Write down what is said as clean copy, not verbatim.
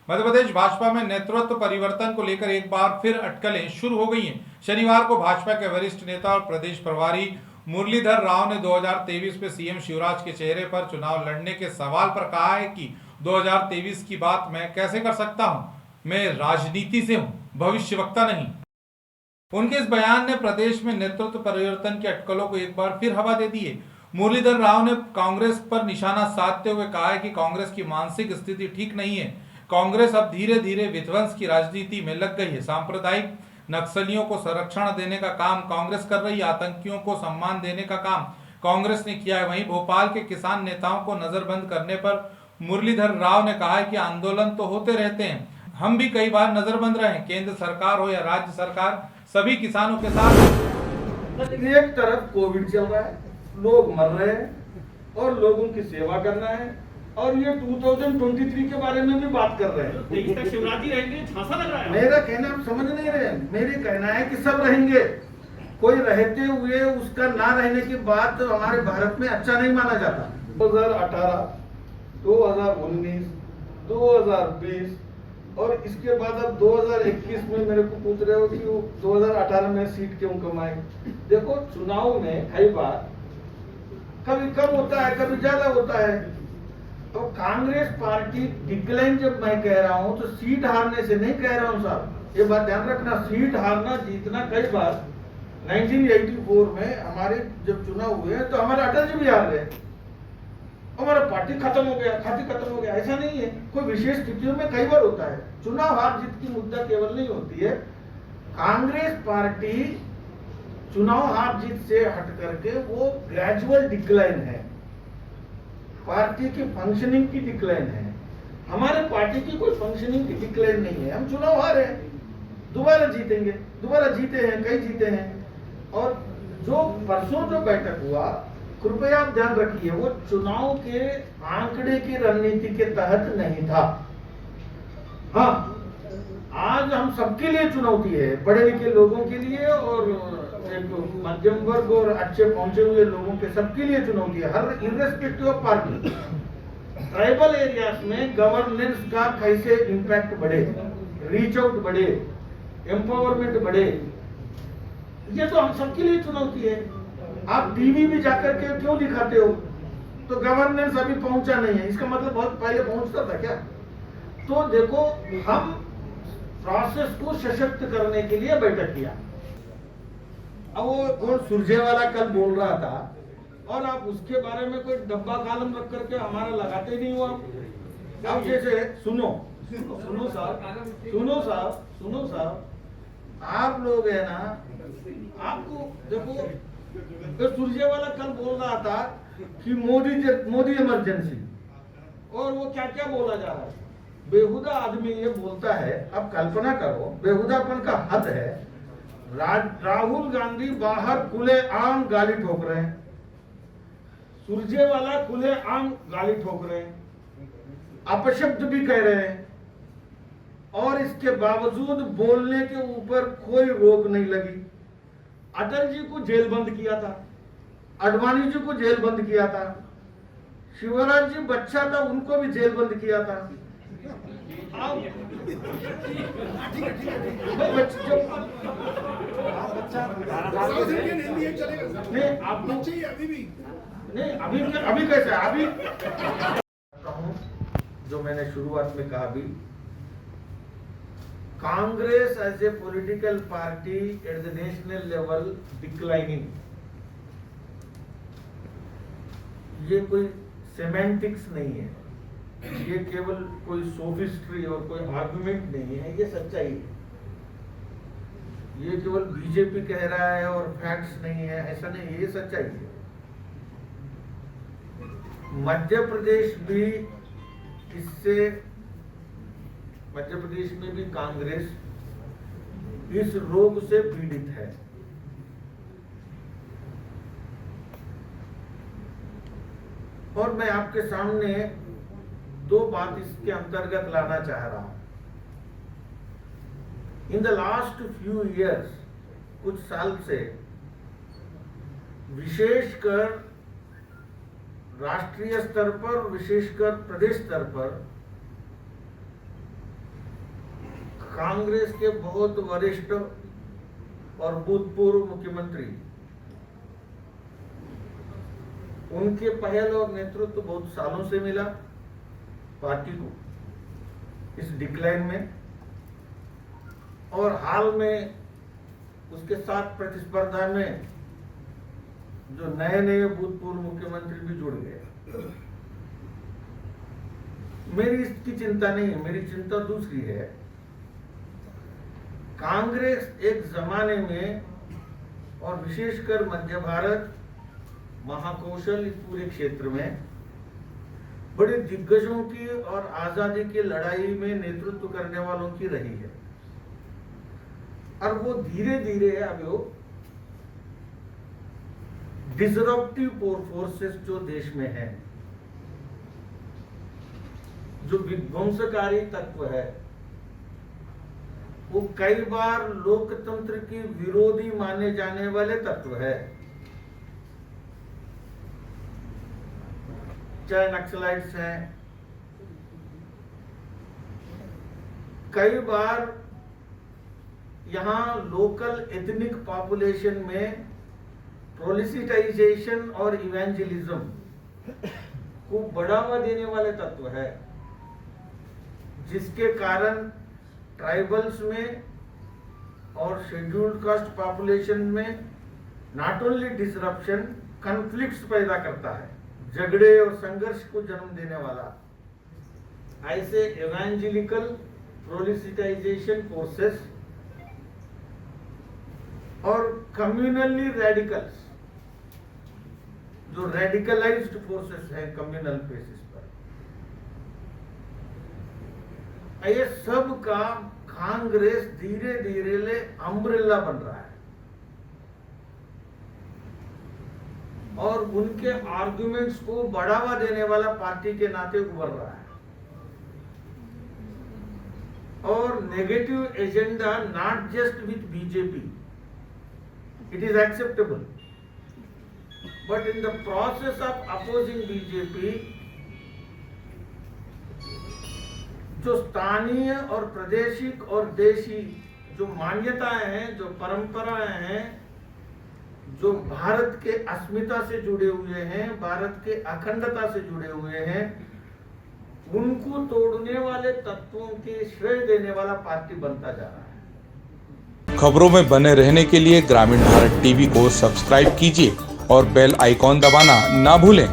मध्य प्रदेश भाजपा में नेतृत्व परिवर्तन को लेकर एक बार फिर अटकलें शुरू हो गई हैं। शनिवार को भाजपा के वरिष्ठ नेता और प्रदेश प्रभारी मुरलीधर राव ने 2023 में सीएम शिवराज के चेहरे पर चुनाव लड़ने के सवाल पर कहा है कि 2023 की बात मैं कैसे कर सकता हूं, मैं राजनीति से हूं, भविष्यवक्ता नहीं। उनके इस बयान ने प्रदेश में नेतृत्व परिवर्तन की अटकलों को एक बार फिर हवा दे दी है। मुरलीधर राव ने कांग्रेस पर निशाना साधते हुए कहा है कि कांग्रेस की मानसिक स्थिति ठीक नहीं है। कांग्रेस अब धीरे धीरे विध्वंस की राजनीति में लग गई है। सांप्रदायिक नक्सलियों को संरक्षण देने का काम कांग्रेस कर रही है, आतंकियों को सम्मान देने का काम कांग्रेस ने किया है। वहीं भोपाल के किसान नेताओं को नजरबंद करने पर मुरलीधर राव ने कहा है कि आंदोलन तो होते रहते हैं, हम भी कई बार नजरबंद रहे, केंद्र सरकार हो या राज्य सरकार सभी किसानों के साथ। एक तरफ कोविड चल रहा है, लोग मर रहे हैं और लोगों की सेवा करना है, और ये 2023 के बारे में भी बात कर रहे हैं। 23 तक शिवराज जी रहेंगे, झांसा लग रहा है। मेरा कहना आप समझ नहीं रहे, मेरे कहना है कि सब रहेंगे। कोई रहते हुए उसका ना रहने की बात हमारे भारत में अच्छा नहीं माना जाता। 2018, 2019, 2020 और इसके बाद अब 2021 में मेरे को पूछ रहे हो कि 2018 में सीट क्यों कमाई। देखो, चुनाव में कई बार कभी कम होता है, कभी ज्यादा होता है। तो कांग्रेस पार्टी डिक्लाइन जब मैं कह रहा हूं तो सीट हारने से नहीं कह रहा हूं साहब, ये बात ध्यान रखना। सीट हारना जीतना कई बार 1984 में हमारे जब चुनाव हुए तो हमारे अटल जी भी हार गए, हमारा पार्टी खत्म हो गया, खाती खत्म हो गया। ऐसा नहीं है, कोई विशेष स्थितियों में कई बार होता है। चुनाव हार जीत की मुद्दा केवल नहीं होती है। कांग्रेस पार्टी चुनाव हार जीत से हट करके वो ग्रेजुअल डिक्लाइन है, पार्टी की फंक्शनिंग की डिक्लाइन है। हमारे पार्टी की कोई फंक्शनिंग की डिक्लाइन नहीं है। हम चुनाव हारे हैं, दोबारा जीतेंगे, दोबारा जीते हैं, कई जीते हैं। और जो परसों जो बैठक हुआ, कृपया आप ध्यान रखिए, वो चुनाव के आंकड़े की रणनीति के तहत नहीं था। हाँ, आज हम सबके लिए चुनौती है, पढ़े लिखे लोगों के लिए और एक मध्यम वर्ग और अच्छे पहुंचे हुए लोगों के सबके लिए चुनौती है, हर irrespective of party. Tribal areas में गवर्नेंस का कैसे इंपैक्ट बढ़े, रीच आउट बढ़े, एम्पावरमेंट बढ़े, ये तो हम सबके लिए चुनौती है। आप टीवी भी जाकर के क्यों दिखाते हो? तो गवर्नेंस अभी पहुंचा नहीं है, इसका मतलब बहुत पहले पहुंचता था क्या? तो देखो, हम प्रोसेस को सशक्त करने के लिए बैठक किया। अब वो सुरजेवाला कल बोल रहा था और आप उसके बारे में कोई डब्बा कॉलम रख करके हमारा लगाते नहीं हो। आप जैसे सुनो साहब, आप लोग है ना, आपको देखो, तो सुरजेवाला कल बोल रहा था कि मोदी इमरजेंसी, और वो क्या क्या बोला जा रहा है। बेहुदा आदमी ये बोलता है। अब कल्पना करो, बेहुदापन का हद है। राहुल गांधी बाहर खुले आम गाली ठोक रहे हैं, सुरजेवाला खुले आम गाली ठोक रहे हैं, अपशब्द भी कह रहे हैं, और इसके बावजूद बोलने के ऊपर कोई रोक नहीं लगी। अटल जी को जेल बंद किया था, अडवाणी जी को जेल बंद किया था, शिवराज जी बच्चा था उनको भी जेल बंद किया था। अभी कैसे अभी जो मैंने शुरुआत में कहा भी, Congress as a political party at the national level declining, ये कोई सेमेंटिक्स नहीं है, ये केवल कोई सोफिस्ट्री और कोई आर्गुमेंट नहीं है, ये सच्चाई है। ये केवल बीजेपी कह रहा है और फैक्ट्स नहीं है, ऐसा नहीं है, ये सच्चाई है। मध्य प्रदेश भी इससे, मध्य प्रदेश में भी कांग्रेस इस रोग से पीड़ित है। और मैं आपके सामने दो बात इसके अंतर्गत लाना चाह रहा हूं। In the last few years, कुछ साल से विशेषकर राष्ट्रीय स्तर पर, विशेषकर प्रदेश स्तर पर कांग्रेस के बहुत वरिष्ठ और भूतपूर्व मुख्यमंत्री, उनके पहल और नेतृत्व बहुत सालों से मिला पार्टी को इस डिक्लाइन में, और हाल में उसके साथ प्रतिस्पर्धा में जो नए नए भूतपूर्व मुख्यमंत्री भी जुड़ गए। मेरी इसकी चिंता नहीं है, मेरी चिंता दूसरी है। कांग्रेस एक जमाने में, और विशेषकर मध्य भारत, महाकौशल, इस पूरे क्षेत्र में बड़े दिग्गजों की और आजादी की लड़ाई में नेतृत्व करने वालों की रही है, और वो धीरे धीरे अब वो डिसरप्टिव फोर्सेस जो देश में है, जो विध्वंसकारी तत्व है, वो कई बार लोकतंत्र की विरोधी माने जाने वाले तत्व है, चाहे नक्सलाइट्स हैं। कई बार यहां लोकल एथनिक पॉपुलेशन में प्रोलिसिटाइजेशन और इवेंजलिज्म को बढ़ावा देने वाले तत्व है, जिसके कारण ट्राइबल्स में और शेड्यूल्ड कास्ट पॉपुलेशन में नॉट ओनली डिसरप्शन, कॉन्फ्लिक्ट्स पैदा करता है, झगड़े और संघर्ष को जन्म देने वाला ऐसे इवेंजेलिकल प्रोलिसिटाइजेशन फोर्सेस और कम्युनली रेडिकल्स, जो रेडिकलाइज्ड फोर्सेस हैं कम्युनल बेसिस पर, ये सब का कांग्रेस धीरे धीरे अम्ब्रेला बन रहा है, और उनके आर्गुमेंट्स को बढ़ावा देने वाला पार्टी के नाते उभर रहा है। और negative agenda not just with BJP, it is acceptable, but in the process of opposing BJP, जो स्थानीय और प्रादेशिक और देशी जो मान्यताएं हैं, जो परंपराएं हैं, जो भारत के अस्मिता से जुड़े हुए हैं, भारत के अखंडता से जुड़े हुए हैं, उनको तोड़ने वाले तत्वों के श्रेय देने वाला पार्टी बनता जा रहा है। खबरों में बने रहने के लिए ग्रामीण भारत टीवी को सब्सक्राइब कीजिए और बेल आइकॉन दबाना ना भूलें।